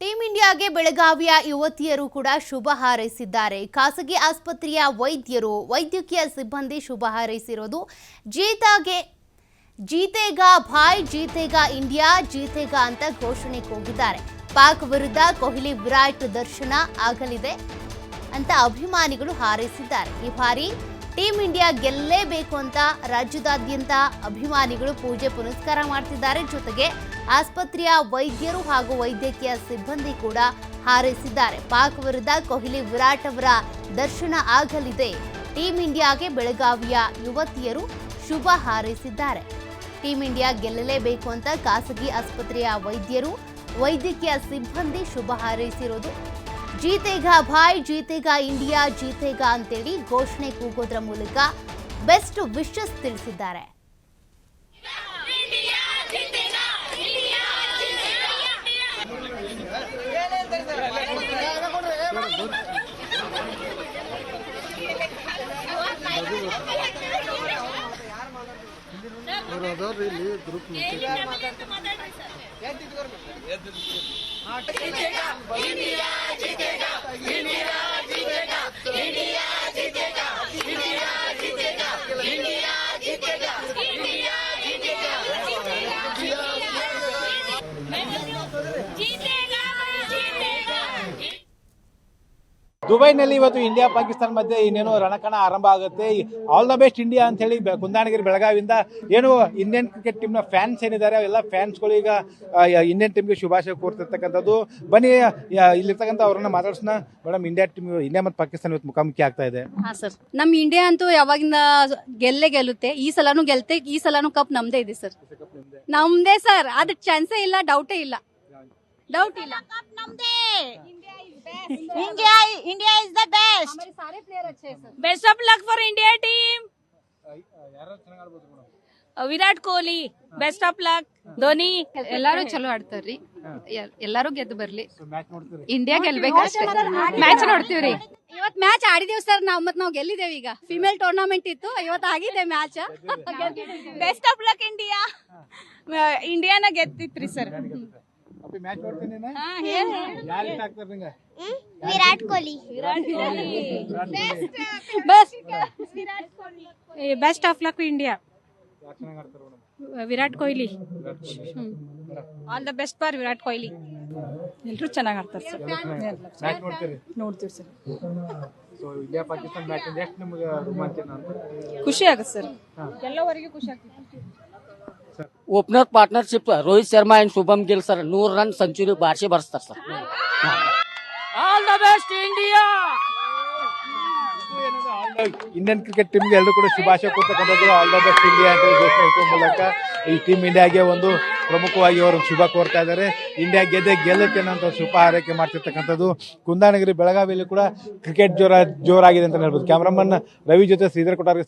Team ಇಂಡಿಯಾಗೆ ಬೆಳಗಾವಿಯ ಯುವತಿಯರು ಕೂಡ ಶುಭ ಹಾರೈಸಿದ್ದಾರೆ. ಖಾಸಗಿ ಆಸ್ಪತ್ರೆಯ ವೈದ್ಯಕೀಯ ಸಿಬ್ಬಂದಿ ಶುಭ ಹಾರೈಸಿರೋದು ಜೀತೇಗಾ ಭಾಯ್, ಜೀತೇಗಾ ಇಂಡಿಯಾ, ಜೀತೇಗಾ ಅಂತ ಘೋಷಣೆ ಕೂಗಿದ್ದಾರೆ. ಪಾಕ್ ವಿರುದ್ಧ ಕೊಹ್ಲಿ ವಿರಾಟ್ ದರ್ಶನ ಆಗಲಿದೆ ಅಂತ ಅಭಿಮಾನಿಗಳು ಹಾರೈಸಿದ್ದಾರೆ. ಈ ಬಾರಿ ಟೀಂ ಇಂಡಿಯಾ ಗೆಲ್ಲೇಬೇಕು ಅಂತ ರಾಜ್ಯದಾದ್ಯಂತ ಅಭಿಮಾನಿಗಳು ಪೂಜೆ ಪುನಸ್ಕಾರ ಮಾಡ್ತಿದ್ದಾರೆ. ಜೊತೆಗೆ ಆಸ್ಪತ್ರೆಯ ವೈದ್ಯರು ಹಾಗೂ ವೈದ್ಯಕೀಯ ಸಿಬ್ಬಂದಿ ಕೂಡ ಹಾರೈಸಿದ್ದಾರೆ. ಪಾಕ್ ವಿರುದ್ಧ ಕೊಹ್ಲಿ ವಿರಾಟ್ ಅವರ ದರ್ಶನ ಆಗಲಿದೆ. ಟೀಂ ಇಂಡಿಯಾಗೆ ಬೆಳಗಾವಿಯ ಯುವತಿಯರು ಶುಭ ಹಾರೈಸಿದ್ದಾರೆ. ಟೀಂ ಇಂಡಿಯಾ ಗೆಲ್ಲಲೇಬೇಕು ಅಂತ ಖಾಸಗಿ ಆಸ್ಪತ್ರೆಯ ವೈದ್ಯರು, ವೈದ್ಯಕೀಯ ಸಿಬ್ಬಂದಿ ಶುಭ ಹಾರೈಸಿರೋದು. ಜೀತೇಗಾ ಭಾಯ್, ಜೀತೇಗಾ ಇಂಡಿಯಾ, ಜೀತೇಗಾ ಅಂತೇಳಿ ಘೋಷಣೆ ಕೂಗೋದ್ರ ಮೂಲಕ ಬೆಸ್ಟ್ ವಿಶಸ್ ತಿಳಿಸಿದ್ದಾರೆ. ದುಬೈನಲ್ಲಿ ಇವತ್ತು ಇಂಡಿಯಾ ಪಾಕಿಸ್ತಾನ ಮಧ್ಯೆ ಇನ್ನೇನು ರಣಕಣ ಆರಂಭ ಆಗುತ್ತೆ. ಆಲ್ ದ ಬೆಸ್ಟ್ ಇಂಡಿಯಾ ಅಂತ ಹೇಳಿ ಕುಂದಾನಗಿರಿ ಬೆಳಗಾವಿಯಿಂದ ಏನು ಇಂಡಿಯನ್ ಕ್ರಿಕೆಟ್ ಟೀಮ್ನ ಫ್ಯಾನ್ಸ್ ಏನಿದ್ದಾರೆ ಅವೆಲ್ಲ ಫ್ಯಾನ್ಸ್ಗಳು ಈಗ ಇಂಡಿಯನ್ ಟೀಮ್ಗೆ ಶುಭಾಶಯ ಕೋರ್ತಿರ್ತಕ್ಕಂಥದ್ದು. ಬನ್ನಿ ಇಲ್ಲಿರ್ತಕ್ಕಂಥ ಅವ್ರನ್ನ ಮಾತಾಡ್ಸೋಣ. ಮೇಡಮ್, ಇಂಡಿಯಾ ಮತ್ತು ಪಾಕಿಸ್ತಾನ ಇವತ್ತು ಮುಖಾಮುಖಿ ಆಗ್ತಾ ಇದೆ. ಹಾ ಸರ್, ನಮ್ ಇಂಡಿಯಾ ಅಂತೂ ಯಾವಾಗಿಂದ ಗೆಲ್ಲುತ್ತೆ. ಈ ಸಲಾನು ಗೆಲ್ತೆ, ಈ ಸಲಾನು ಕಪ್ ನಮ್ದೇ ಇದೆ ಸರ್. ನಮ್ದೇ ಸರ್, ಅದ್ರ ಚಾನ್ಸೇ ಇಲ್ಲ, ಡೌಟೇ ಇಲ್ಲ. कप नमदे। India is the best. हमारे सारे प्लेयर अच्छे हैं sir. Best of luck for India team. Virat Kohli, best of luck. Dhoni ಎಲ್ಲಾರು ಚಲೋ ಆಡ್ತಾರ್ರಿ. ಎಲ್ಲಾರು ಗೆದ್ದು ಬರ್ಲಿ. ಇಂಡಿಯಾ ಗೆಲ್ಬೇಕು ಅಷ್ಟೇ. ಮ್ಯಾಚ್ ನೋಡ್ತೀವ್ರಿ. ಇವತ್ ಮ್ಯಾಚ್ ಆಡಿದೇವ್ ಸರ್. ನಾವ್ ಗೆಲ್ಲಿದೇವ್. ಈಗ ಫಿಮೇಲ್ ಟೂರ್ನಮೆಂಟ್ ಇತ್ತು, ಇವತ್ತು ಆಗಿದೆ match. Best of luck India. ಇಂಡಿಯಾನ ಗೆದ್ದಿತ್ರಿ sir. Virat Kohli. Best of luck India. Virat Kohli. All the best for Virat Kohli. ಎಲ್ಲರೂ ಚೆನ್ನಾಗಿ ಆಡ್ತಾರೆ ಸರ್. ನೋಡ್ತೀವಿ ಸರ್. ಖುಷಿ ಆಗುತ್ತೆ ಸರ್. ಎಲ್ಲವರೆಗೂ ಖುಷಿ ಆಗ್ತದೆ. Opener partnership Rohit Sharma and Shubham Gill sir 100 run century बारशे बरसतात sir. All the best India. Indian cricket ಟೀಮ್ಗೆ ಎಲ್ಲರೂ ಕೂಡ ಶುಭಾಶಯ ಕೊಡ್ತಕ್ಕಂಥದ್ದು. ಆಲ್ ದ ಬೆಸ್ಟ್ ಇಂಡಿಯಾ ಅಂತ ಘೋಷಣೆ ಮೂಲಕ ಈ ಟೀಮ್ ಇಂಡಿಯಾಗೆ ಒಂದು ಪ್ರಮುಖವಾಗಿ ಅವರು ಶುಭ ಕೋರ್ತಾ ಇದ್ದಾರೆ. ಇಂಡಿಯಾ ಗೆಲ್ಲುತ್ತೆ ಅನ್ನೋ ಶುಭ ಹಾರೈಕೆ ಮಾಡ್ತಿರ್ತಕ್ಕಂಥದ್ದು. ಕುಂದಾನಗಿರಿ ಬೆಳಗಾವಿಯಲ್ಲಿ ಕೂಡ ಕ್ರಿಕೆಟ್ ಜೋರಾಗಿದೆ ಅಂತ ಹೇಳ್ಬೋದು. ಕ್ಯಾಮ್ರಾಮನ್ ರವಿ ಜೊತೆ ಶ್ರೀಧರ್ ಕೊಟ್ಟಾರ್ಗೆ.